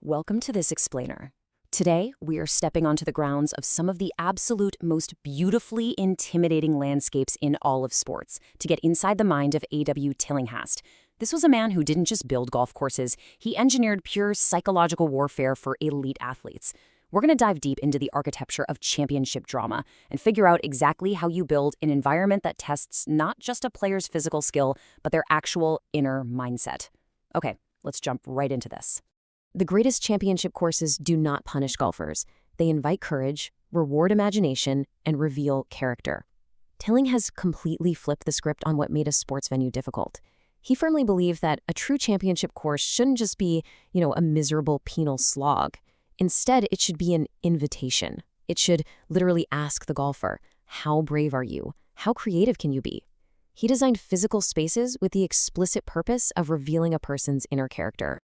Welcome to this explainer. Today, we are stepping onto the grounds of some of the absolute most beautifully intimidating landscapes in all of sports to get inside the mind of A.W. Tillinghast. This was a man who didn't just build golf courses, he engineered pure psychological warfare for elite athletes. We're going to dive deep into the architecture of championship drama and figure out exactly how you build an environment that tests not just a player's physical skill, but their actual inner mindset. Okay, let's jump right into this. The greatest championship courses do not punish golfers. They invite courage, reward imagination, and reveal character. Tilling has completely flipped the script on what made a sports venue difficult. He firmly believed that a true championship course shouldn't just be, a miserable penal slog. Instead, it should be an invitation. It should literally ask the golfer, how brave are you? How creative can you be? He designed physical spaces with the explicit purpose of revealing a person's inner character.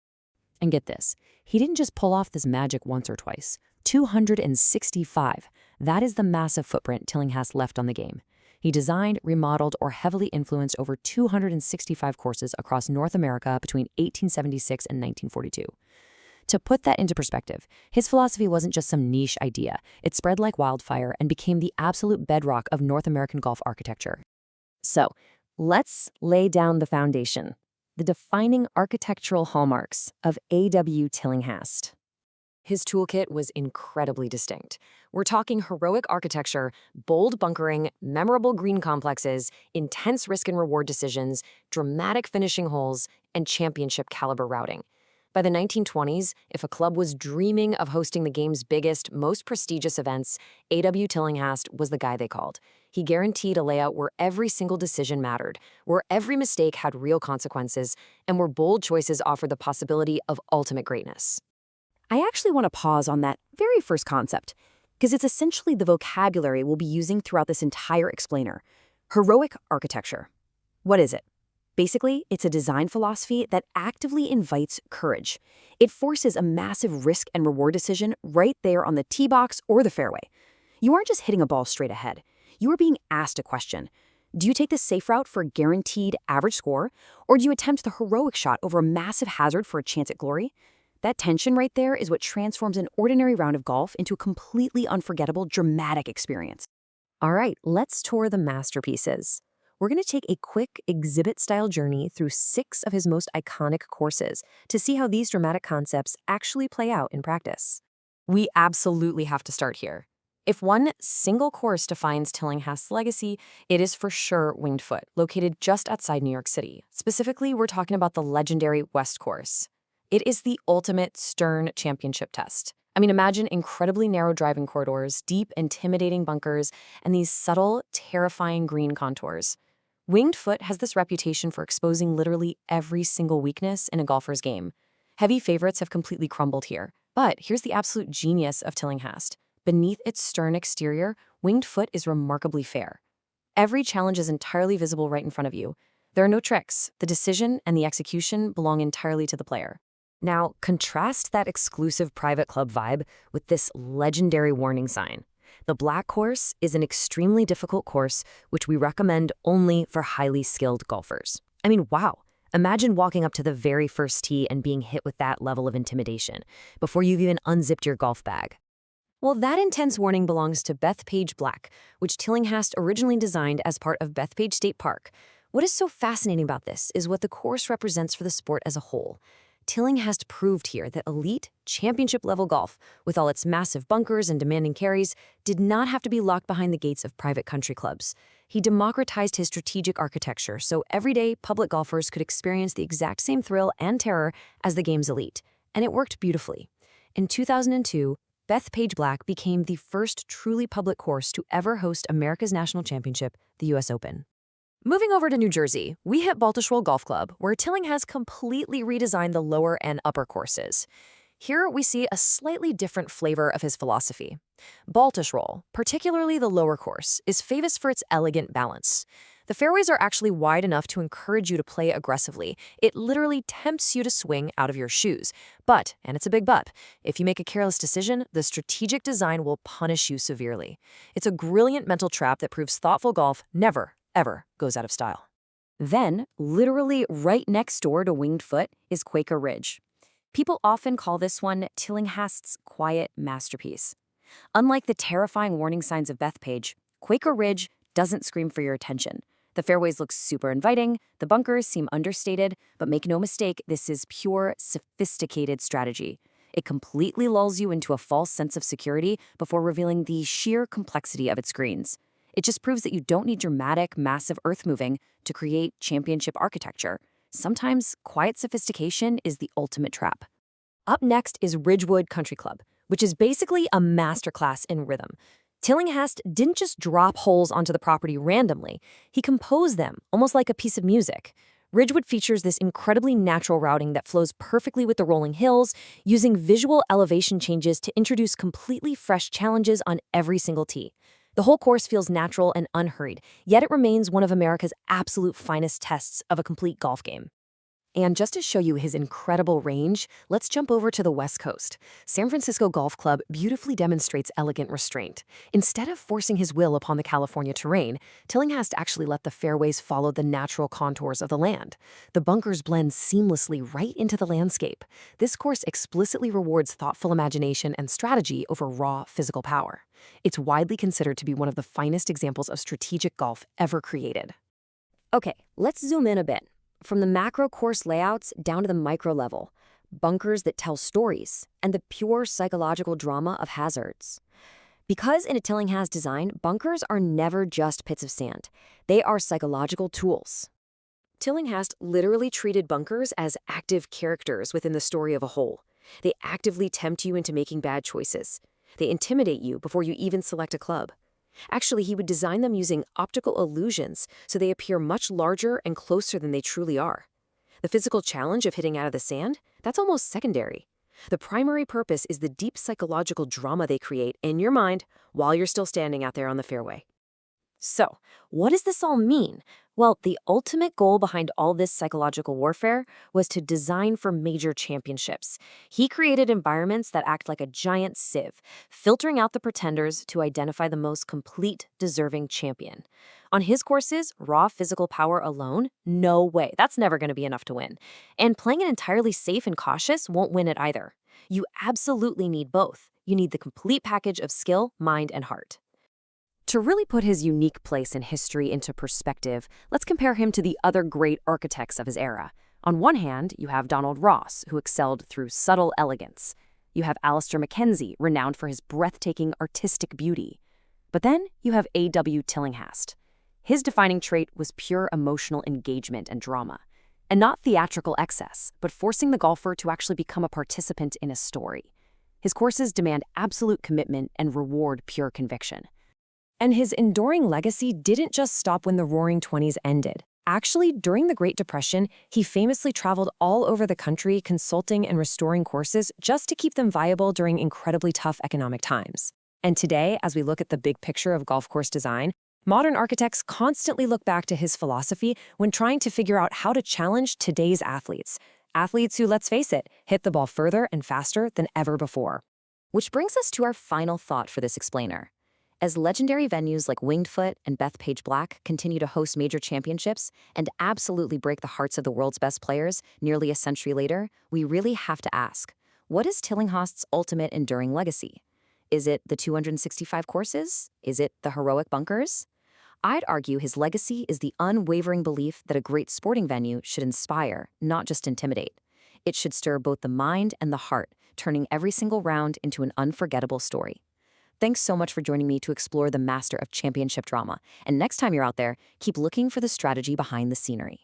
And get this, he didn't just pull off this magic once or twice. 265. That is the massive footprint Tillinghast left on the game. He designed, remodeled, or heavily influenced over 265 courses across North America between 1876 and 1942. To put that into perspective, his philosophy wasn't just some niche idea. It spread like wildfire and became the absolute bedrock of North American golf architecture. So, let's lay down the foundation. The defining architectural hallmarks of A.W. Tillinghast. His toolkit was incredibly distinct. We're talking heroic architecture, bold bunkering, memorable green complexes, intense risk and reward decisions, dramatic finishing holes, and championship caliber routing. By the 1920s, if a club was dreaming of hosting the game's biggest, most prestigious events, A.W. Tillinghast was the guy they called. He guaranteed a layout where every single decision mattered, where every mistake had real consequences, and where bold choices offered the possibility of ultimate greatness. I actually want to pause on that very first concept, because it's essentially the vocabulary we'll be using throughout this entire explainer. Heroic architecture. What is it? Basically, it's a design philosophy that actively invites courage. It forces a massive risk and reward decision right there on the tee box or the fairway. You aren't just hitting a ball straight ahead. You are being asked a question. Do you take the safe route for a guaranteed average score, or do you attempt the heroic shot over a massive hazard for a chance at glory? That tension right there is what transforms an ordinary round of golf into a completely unforgettable, dramatic experience. All right, let's tour the masterpieces. We're going to take a quick exhibit-style journey through 6 of his most iconic courses to see how these dramatic concepts actually play out in practice. We absolutely have to start here. If one single course defines Tillinghast's legacy, it is for sure Winged Foot, located just outside New York City. Specifically, we're talking about the legendary West Course. It is the ultimate stern championship test. Imagine incredibly narrow driving corridors, deep, intimidating bunkers, and these subtle, terrifying green contours. Winged Foot has this reputation for exposing literally every single weakness in a golfer's game. Heavy favorites have completely crumbled here. But here's the absolute genius of Tillinghast. Beneath its stern exterior, Winged Foot is remarkably fair. Every challenge is entirely visible right in front of you. There are no tricks. The decision and the execution belong entirely to the player. Now, contrast that exclusive private club vibe with this legendary warning sign. The Black Course is an extremely difficult course which we recommend only for highly skilled golfers. Wow. Imagine walking up to the very first tee and being hit with that level of intimidation before you've even unzipped your golf bag. Well, that intense warning belongs to Bethpage Black, which Tillinghast originally designed as part of Bethpage State Park. What is so fascinating about this is what the course represents for the sport as a whole. Tillinghast proved here that elite, championship-level golf, with all its massive bunkers and demanding carries, did not have to be locked behind the gates of private country clubs. He democratized his strategic architecture so everyday public golfers could experience the exact same thrill and terror as the game's elite. And it worked beautifully. In 2002, Bethpage Black became the first truly public course to ever host America's national championship, the U.S. Open. Moving over to New Jersey, we hit Baltusrol Golf Club, where Tilling has completely redesigned the lower and upper courses. Here we see a slightly different flavor of his philosophy. Baltusrol, particularly the lower course, is famous for its elegant balance. The fairways are actually wide enough to encourage you to play aggressively. It literally tempts you to swing out of your shoes. But, and it's a big but, if you make a careless decision, the strategic design will punish you severely. It's a brilliant mental trap that proves thoughtful golf never, ever goes out of style. Then, literally right next door to Winged Foot is Quaker Ridge. People often call this one Tillinghast's quiet masterpiece. Unlike the terrifying warning signs of Bethpage, Quaker Ridge doesn't scream for your attention. The fairways look super inviting, the bunkers seem understated, but make no mistake, this is pure, sophisticated strategy. It completely lulls you into a false sense of security before revealing the sheer complexity of its greens. It just proves that you don't need dramatic, massive earth-moving to create championship architecture. Sometimes quiet sophistication is the ultimate trap. Up next is Ridgewood Country Club, which is basically a masterclass in rhythm. Tillinghast didn't just drop holes onto the property randomly, he composed them, almost like a piece of music. Ridgewood features this incredibly natural routing that flows perfectly with the rolling hills, using visual elevation changes to introduce completely fresh challenges on every single tee. The whole course feels natural and unhurried, yet it remains one of America's absolute finest tests of a complete golf game. And just to show you his incredible range, let's jump over to the West Coast. San Francisco Golf Club beautifully demonstrates elegant restraint. Instead of forcing his will upon the California terrain, Tillinghast actually let the fairways follow the natural contours of the land. The bunkers blend seamlessly right into the landscape. This course explicitly rewards thoughtful imagination and strategy over raw physical power. It's widely considered to be one of the finest examples of strategic golf ever created. Okay, let's zoom in a bit. From the macro course layouts down to the micro level, bunkers that tell stories, and the pure psychological drama of hazards. Because in a Tillinghast design, bunkers are never just pits of sand. They are psychological tools. Tillinghast literally treated bunkers as active characters within the story of a hole. They actively tempt you into making bad choices. They intimidate you before you even select a club. Actually, he would design them using optical illusions so they appear much larger and closer than they truly are. The physical challenge of hitting out of the sand, that's almost secondary. The primary purpose is the deep psychological drama they create in your mind while you're still standing out there on the fairway. So, what does this all mean? Well, the ultimate goal behind all this psychological warfare was to design for major championships. He created environments that act like a giant sieve, filtering out the pretenders to identify the most complete, deserving champion. On his courses, raw physical power alone? No way. That's never going to be enough to win. And playing it entirely safe and cautious won't win it either. You absolutely need both. You need the complete package of skill, mind, and heart. To really put his unique place in history into perspective, let's compare him to the other great architects of his era. On one hand, you have Donald Ross, who excelled through subtle elegance. You have Alistair Mackenzie, renowned for his breathtaking artistic beauty. But then you have A.W. Tillinghast. His defining trait was pure emotional engagement and drama. And not theatrical excess, but forcing the golfer to actually become a participant in a story. His courses demand absolute commitment and reward pure conviction. And his enduring legacy didn't just stop when the Roaring '20s ended. Actually, during the Great Depression, he famously traveled all over the country consulting and restoring courses just to keep them viable during incredibly tough economic times. And today, as we look at the big picture of golf course design, modern architects constantly look back to his philosophy when trying to figure out how to challenge today's athletes. Athletes who, let's face it, hit the ball further and faster than ever before. Which brings us to our final thought for this explainer. As legendary venues like Winged Foot and Bethpage Black continue to host major championships and absolutely break the hearts of the world's best players nearly a century later, we really have to ask, what is Tillinghast's ultimate enduring legacy? Is it the 265 courses? Is it the heroic bunkers? I'd argue his legacy is the unwavering belief that a great sporting venue should inspire, not just intimidate. It should stir both the mind and the heart, turning every single round into an unforgettable story. Thanks so much for joining me to explore the master of championship drama. And next time you're out there, keep looking for the strategy behind the scenery.